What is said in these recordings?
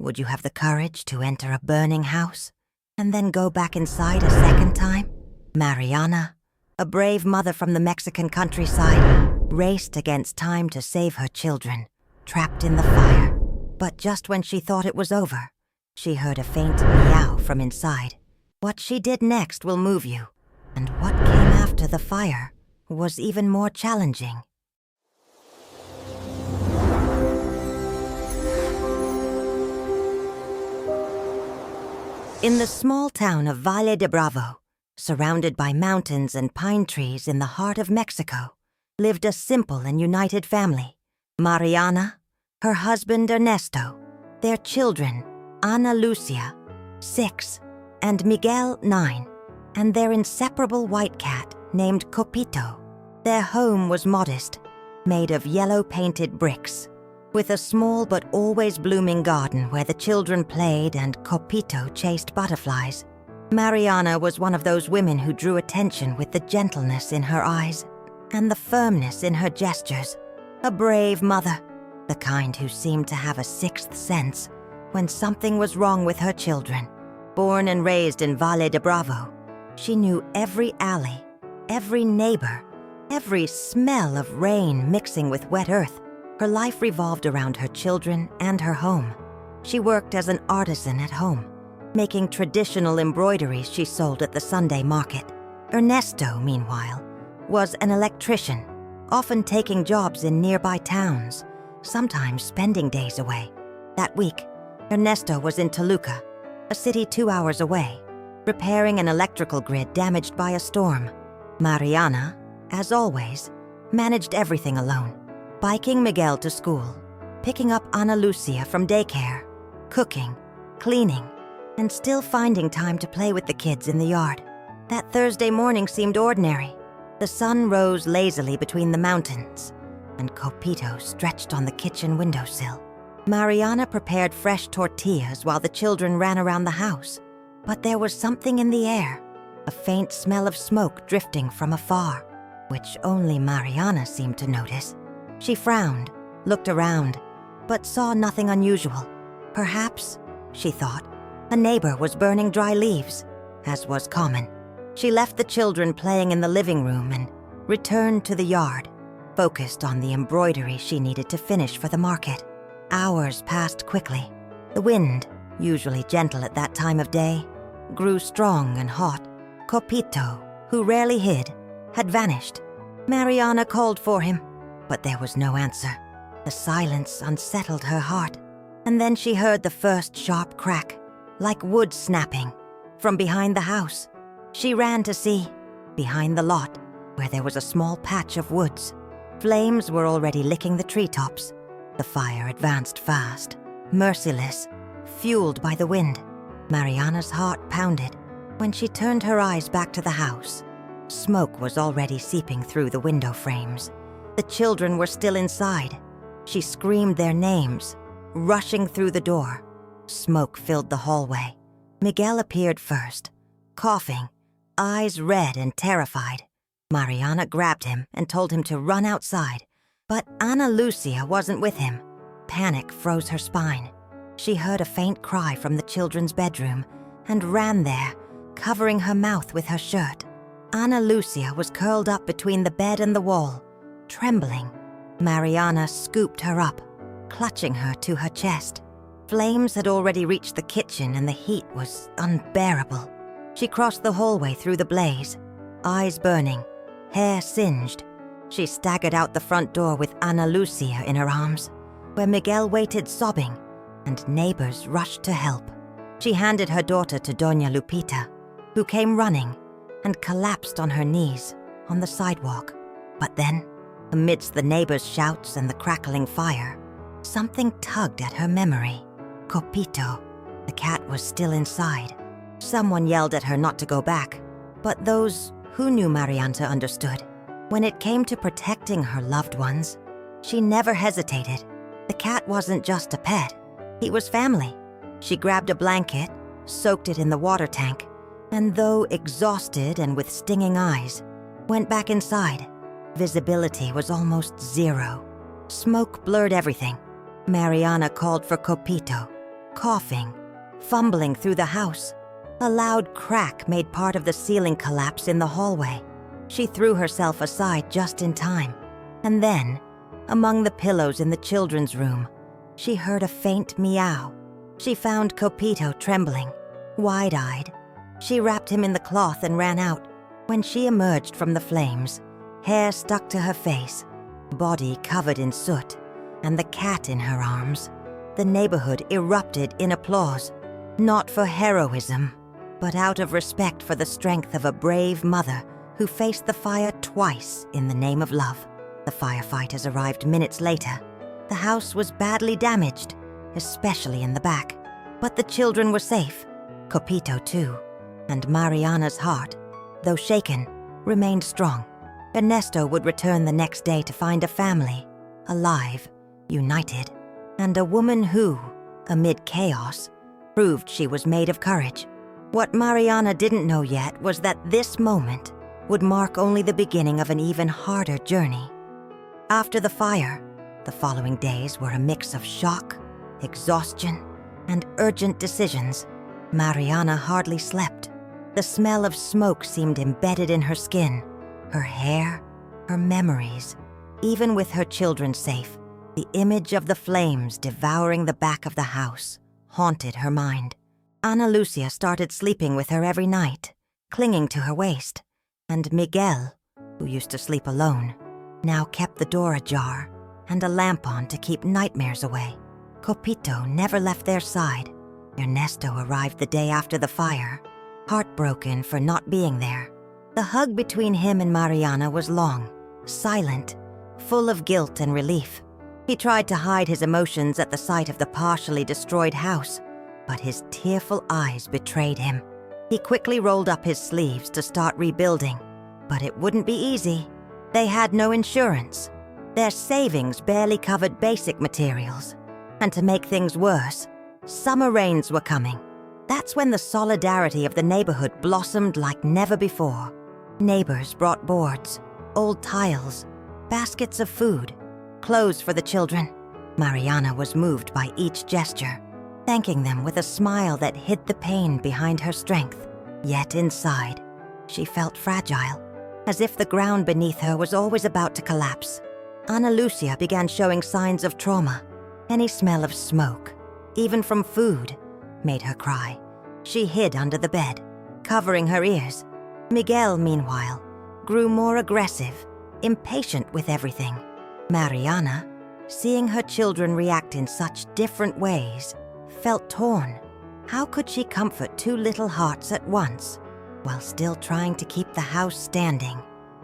Would you have the courage to enter a burning house and then go back inside a second time? Mariana, a brave mother from the Mexican countryside, raced against time to save her children, trapped in the fire. But just when she thought it was over, she heard a faint meow from inside. What she did next will move you, and what came after the fire was even more challenging. In the small town of Valle de Bravo, surrounded by mountains and pine trees in the heart of Mexico, lived a simple and united family. Mariana, her husband Ernesto, their children, Ana Lúcia, 6, and Miguel, 9, and their inseparable white cat named Copito. Their home was modest, made of yellow-painted bricks, with a small but always blooming garden where the children played and Copito chased butterflies. Mariana was one of those women who drew attention with the gentleness in her eyes and the firmness in her gestures. A brave mother, the kind who seemed to have a sixth sense when something was wrong with her children. Born and raised in Valle de Bravo, she knew every alley, every neighbor, every smell of rain mixing with wet earth. Her life revolved around her children and her home. She worked as an artisan at home, making traditional embroideries she sold at the Sunday market. Ernesto, meanwhile, was an electrician, often taking jobs in nearby towns, sometimes spending days away. That week, Ernesto was in Toluca, a city 2 hours away, repairing an electrical grid damaged by a storm. Mariana, as always, managed everything alone, biking Miguel to school, picking up Ana Lúcia from daycare, cooking, cleaning, and still finding time to play with the kids in the yard. That Thursday morning seemed ordinary. The sun rose lazily between the mountains, and Copito stretched on the kitchen windowsill. Mariana prepared fresh tortillas while the children ran around the house. But there was something in the air, a faint smell of smoke drifting from afar, which only Mariana seemed to notice. She frowned, looked around, but saw nothing unusual. Perhaps, she thought, a neighbor was burning dry leaves, as was common. She left the children playing in the living room and returned to the yard, focused on the embroidery she needed to finish for the market. Hours passed quickly. The wind, usually gentle at that time of day, grew strong and hot. Copito, who rarely hid, had vanished. Mariana called for him, but there was no answer. The silence unsettled her heart, and then she heard the first sharp crack, like wood snapping, from behind the house. She ran to see, behind the lot, where there was a small patch of woods. Flames were already licking the treetops. The fire advanced fast, merciless, fueled by the wind. Mariana's heart pounded. When she turned her eyes back to the house, smoke was already seeping through the window frames. The children were still inside. She screamed their names, rushing through the door. Smoke filled the hallway. Miguel appeared first, coughing, eyes red and terrified. Mariana grabbed him and told him to run outside, but Ana Lúcia wasn't with him. Panic froze her spine. She heard a faint cry from the children's bedroom and ran there, covering her mouth with her shirt. Ana Lúcia was curled up between the bed and the wall, trembling. Mariana scooped her up, clutching her to her chest. Flames had already reached the kitchen and the heat was unbearable. She crossed the hallway through the blaze, eyes burning, hair singed. She staggered out the front door with Ana Lúcia in her arms, where Miguel waited sobbing, and neighbors rushed to help. She handed her daughter to Doña Lupita, who came running and collapsed on her knees on the sidewalk. But then, amidst the neighbors' shouts and the crackling fire, something tugged at her memory. Copito. The cat was still inside. Someone yelled at her not to go back, but those who knew Mariana understood. When it came to protecting her loved ones, she never hesitated. The cat wasn't just a pet. He was family. She grabbed a blanket, soaked it in the water tank, and though exhausted and with stinging eyes, went back inside. Visibility was almost zero. Smoke blurred everything. Mariana called for Copito. coughing, fumbling through the house. A loud crack made part of the ceiling collapse in the hallway. She threw herself aside just in time. And then, among the pillows in the children's room, she heard a faint meow. She found Copito trembling, wide-eyed. She wrapped him in the cloth and ran out. When she emerged from the flames, hair stuck to her face, body covered in soot, and the cat in her arms, the neighborhood erupted in applause, not for heroism, but out of respect for the strength of a brave mother who faced the fire twice in the name of love. The firefighters arrived minutes later. The house was badly damaged, especially in the back, but the children were safe, Copito too, and Mariana's heart, though shaken, remained strong. Ernesto would return the next day to find a family, alive, united, and a woman who, amid chaos, proved she was made of courage. What Mariana didn't know yet was that this moment would mark only the beginning of an even harder journey. After the fire, the following days were a mix of shock, exhaustion, and urgent decisions. Mariana hardly slept. The smell of smoke seemed embedded in her skin, her hair, her memories. Even with her children safe, the image of the flames devouring the back of the house haunted her mind. Ana Lúcia started sleeping with her every night, clinging to her waist, and Miguel, who used to sleep alone, now kept the door ajar and a lamp on to keep nightmares away. Copito never left their side. Ernesto arrived the day after the fire, heartbroken for not being there. The hug between him and Mariana was long, silent, full of guilt and relief. He tried to hide his emotions at the sight of the partially destroyed house, but his tearful eyes betrayed him. He quickly rolled up his sleeves to start rebuilding, but it wouldn't be easy. They had no insurance. Their savings barely covered basic materials. And to make things worse, summer rains were coming. That's when the solidarity of the neighborhood blossomed like never before. Neighbors brought boards, old tiles, baskets of food, clothes for the children. Mariana was moved by each gesture, thanking them with a smile that hid the pain behind her strength. Yet inside, she felt fragile, as if the ground beneath her was always about to collapse. Ana Lúcia began showing signs of trauma. Any smell of smoke, even from food, made her cry. She hid under the bed, covering her ears. Miguel, meanwhile, grew more aggressive, impatient with everything. Mariana, seeing her children react in such different ways, felt torn. How could she comfort two little hearts at once, while still trying to keep the house standing?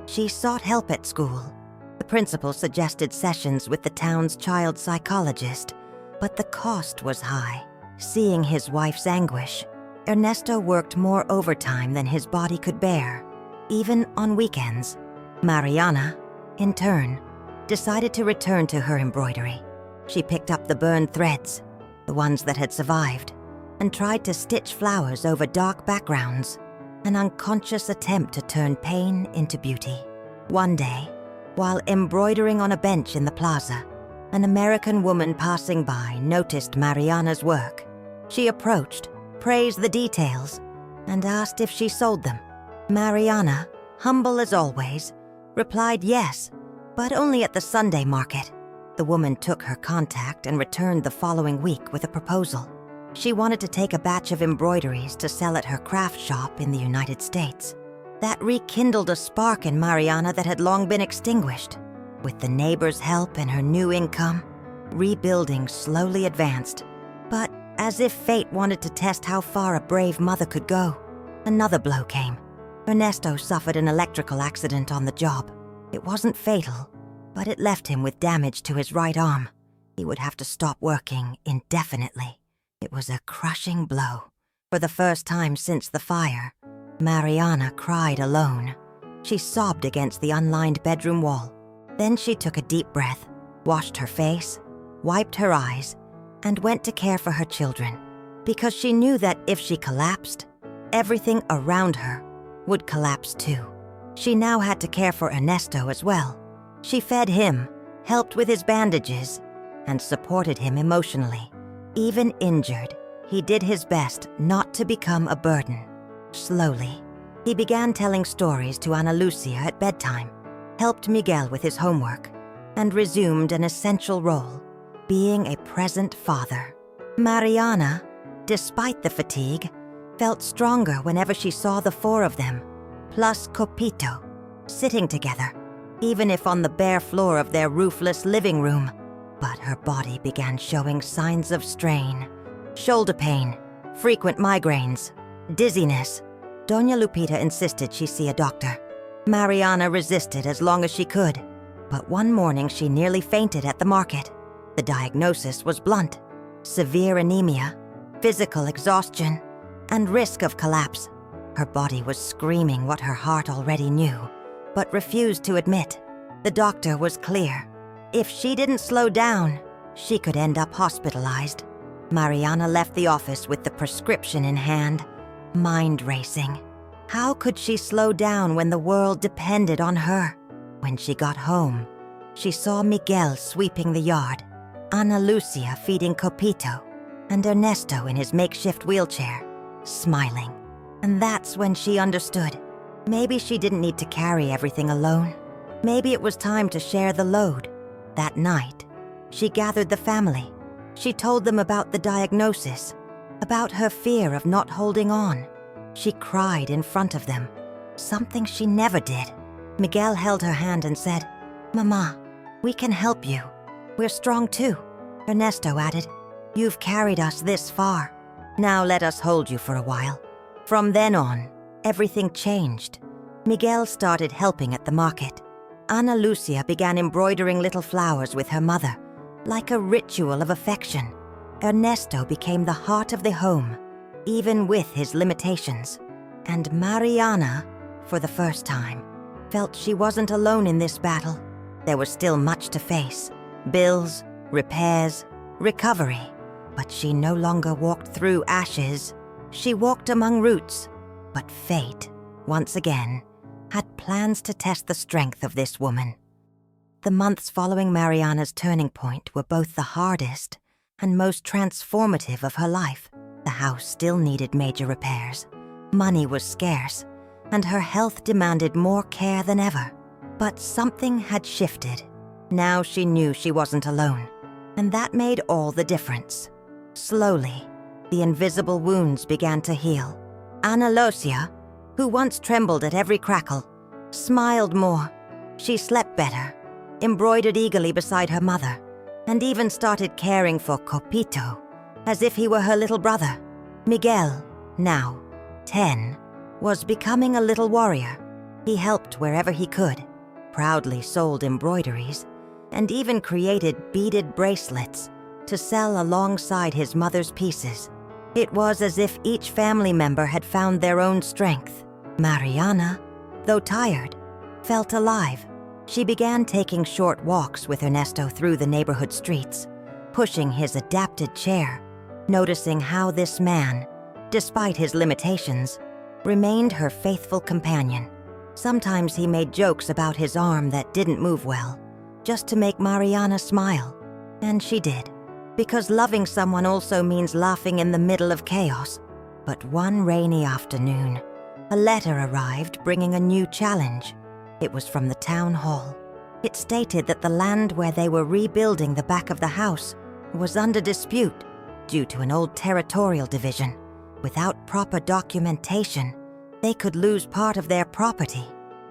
She sought help at school. The principal suggested sessions with the town's child psychologist, but the cost was high. Seeing his wife's anguish, Ernesto worked more overtime than his body could bear, even on weekends. Mariana, in turn, decided to return to her embroidery. She picked up the burned threads, the ones that had survived, and tried to stitch flowers over dark backgrounds, an unconscious attempt to turn pain into beauty. One day, while embroidering on a bench in the plaza, an American woman passing by noticed Mariana's work. She approached, praised the details, and asked if she sold them. Mariana, humble as always, replied yes, but only at the Sunday market. The woman took her contact and returned the following week with a proposal. She wanted to take a batch of embroideries to sell at her craft shop in the United States. That rekindled a spark in Mariana that had long been extinguished. With the neighbors' help and her new income, rebuilding slowly advanced. But as if fate wanted to test how far a brave mother could go, another blow came. Ernesto suffered an electrical accident on the job. It wasn't fatal, but it left him with damage to his right arm. He would have to stop working indefinitely. It was a crushing blow. For the first time since the fire, Mariana cried alone. She sobbed against the unlined bedroom wall. Then she took a deep breath, washed her face, wiped her eyes, and went to care for her children, because she knew that if she collapsed, everything around her would collapse too. She now had to care for Ernesto as well. She fed him, helped with his bandages, and supported him emotionally. Even injured, he did his best not to become a burden. Slowly, he began telling stories to Ana Lúcia at bedtime, helped Miguel with his homework, and resumed an essential role, being a present father. Mariana, despite the fatigue, felt stronger whenever she saw the four of them, plus Copito, sitting together, even if on the bare floor of their roofless living room. But her body began showing signs of strain. Shoulder pain, frequent migraines, dizziness. Doña Lupita insisted she see a doctor. Mariana resisted as long as she could, but one morning she nearly fainted at the market. The diagnosis was blunt: severe anemia, physical exhaustion, and risk of collapse. Her body was screaming what her heart already knew, but refused to admit. The doctor was clear. If she didn't slow down, she could end up hospitalized. Mariana left the office with the prescription in hand, mind racing. How could she slow down when the world depended on her? When she got home, she saw Miguel sweeping the yard, Ana Lúcia feeding Copito, and Ernesto in his makeshift wheelchair, smiling. And that's when she understood. Maybe she didn't need to carry everything alone. Maybe it was time to share the load. That night, she gathered the family. She told them about the diagnosis, about her fear of not holding on. She cried in front of them, something she never did. Miguel held her hand and said, "Mama, we can help you. We're strong too." Ernesto added, "You've carried us this far. Now let us hold you for a while." From then on, everything changed. Miguel started helping at the market. Ana Lúcia began embroidering little flowers with her mother, like a ritual of affection. Ernesto became the heart of the home, even with his limitations. And Mariana, for the first time, felt she wasn't alone in this battle. There was still much to face: bills, repairs, recovery. But she no longer walked through ashes. She walked among roots. But fate, once again, had plans to test the strength of this woman. The months following Mariana's turning point were both the hardest and most transformative of her life. The house still needed major repairs. Money was scarce, and her health demanded more care than ever. But something had shifted. Now she knew she wasn't alone, and that made all the difference. Slowly, the invisible wounds began to heal. Ana Lúcia, who once trembled at every crackle, smiled more. She slept better, embroidered eagerly beside her mother, and even started caring for Copito, as if he were her little brother. Miguel, now 10, was becoming a little warrior. He helped wherever he could, proudly sold embroideries, and even created beaded bracelets to sell alongside his mother's pieces. It was as if each family member had found their own strength. Mariana, though tired, felt alive. She began taking short walks with Ernesto through the neighborhood streets, pushing his adapted chair, noticing how this man, despite his limitations, remained her faithful companion. Sometimes he made jokes about his arm that didn't move well, just to make Mariana smile. And she did, because loving someone also means laughing in the middle of chaos. But one rainy afternoon, a letter arrived bringing a new challenge. It was from the town hall. It stated that the land where they were rebuilding the back of the house was under dispute due to an old territorial division. Without proper documentation, they could lose part of their property.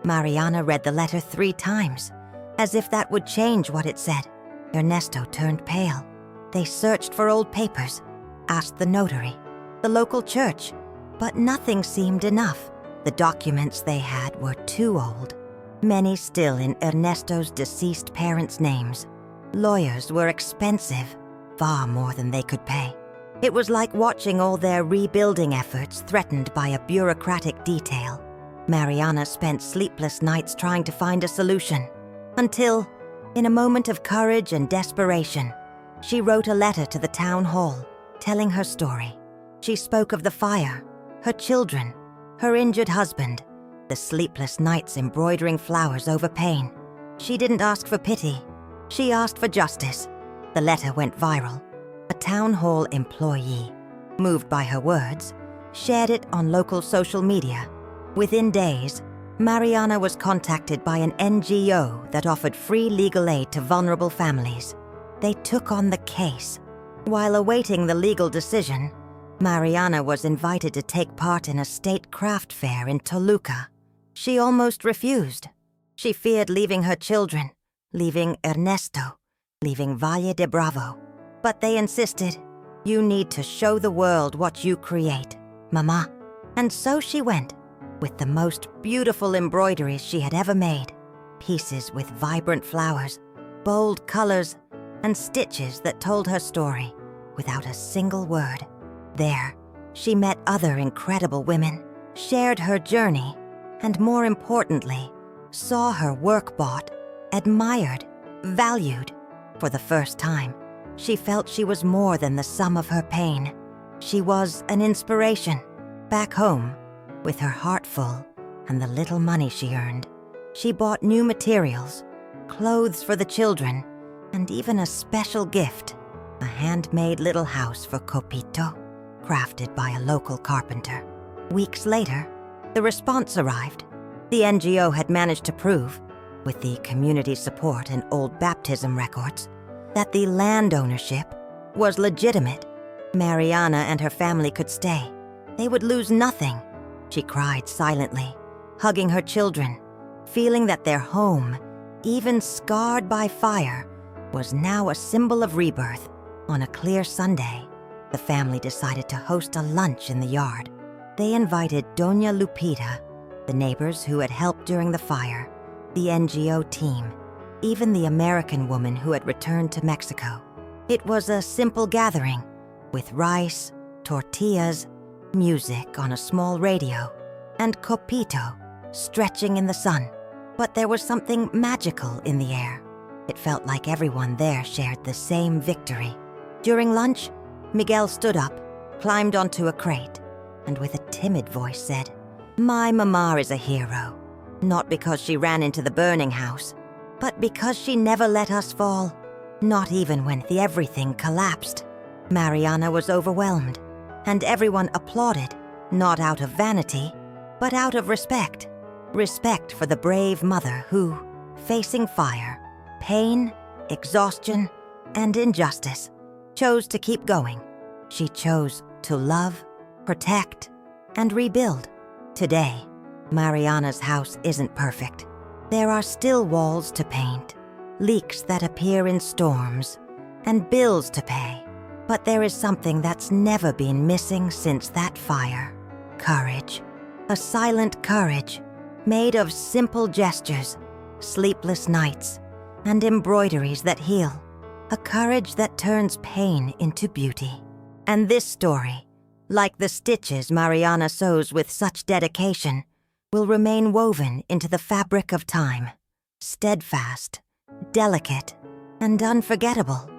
Mariana read the letter 3 times, as if that would change what it said. Ernesto turned pale. They searched for old papers, asked the notary, the local church, but nothing seemed enough. The documents they had were too old, many still in Ernesto's deceased parents' names. Lawyers were expensive, far more than they could pay. It was like watching all their rebuilding efforts threatened by a bureaucratic detail. Mariana spent sleepless nights trying to find a solution, until, in a moment of courage and desperation, she wrote a letter to the town hall, telling her story. She spoke of the fire, her children, her injured husband, the sleepless nights embroidering flowers over pain. She didn't ask for pity. She asked for justice. The letter went viral. A town hall employee, moved by her words, shared it on local social media. Within days, Mariana was contacted by an NGO that offered free legal aid to vulnerable families. They took on the case. While awaiting the legal decision, Mariana was invited to take part in a state craft fair in Toluca. She almost refused. She feared leaving her children, leaving Ernesto, leaving Valle de Bravo. But they insisted, "You need to show the world what you create, Mama." And so she went, with the most beautiful embroideries she had ever made, pieces with vibrant flowers, bold colors, and stitches that told her story without a single word. There, she met other incredible women, shared her journey, and more importantly, saw her work bought, admired, valued. For the first time, she felt she was more than the sum of her pain. She was an inspiration. Back home, with her heart full and the little money she earned, she bought new materials, clothes for the children, and even a special gift, a handmade little house for Copito, crafted by a local carpenter. Weeks later, the response arrived. The NGO had managed to prove, with the community support and old baptism records, that the land ownership was legitimate. Mariana and her family could stay. They would lose nothing. She cried silently, hugging her children, feeling that their home, even scarred by fire, was now a symbol of rebirth. On a clear Sunday, the family decided to host a lunch in the yard. They invited Doña Lupita, the neighbors who had helped during the fire, the NGO team, even the American woman who had returned to Mexico. It was a simple gathering, with rice, tortillas, music on a small radio, and Copito stretching in the sun. But there was something magical in the air. It felt like everyone there shared the same victory. During lunch, Miguel stood up, climbed onto a crate, and with a timid voice said, "My mama is a hero, not because she ran into the burning house, but because she never let us fall, not even when everything collapsed." Mariana was overwhelmed, and everyone applauded, not out of vanity, but out of respect. Respect for the brave mother who, facing fire, pain, exhaustion, and injustice, chose to keep going. She chose to love, protect, and rebuild. Today, Mariana's house isn't perfect. There are still walls to paint, leaks that appear in storms, and bills to pay. But there is something that's never been missing since that fire. Courage. A silent courage, made of simple gestures, sleepless nights, and embroideries that heal. A courage that turns pain into beauty. And this story, like the stitches Mariana sews with such dedication, will remain woven into the fabric of time, steadfast, delicate, and unforgettable.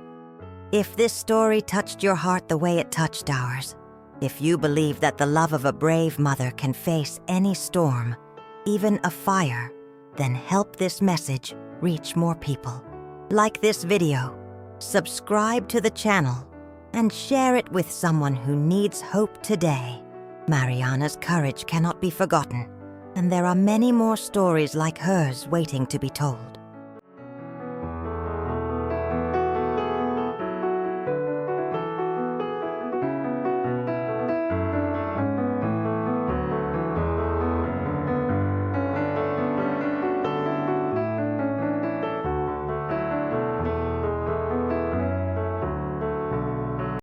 If this story touched your heart the way it touched ours, if you believe that the love of a brave mother can face any storm, even a fire, then help this message reach more people. Like this video, subscribe to the channel, and share it with someone who needs hope today. Mariana's courage cannot be forgotten, and there are many more stories like hers waiting to be told.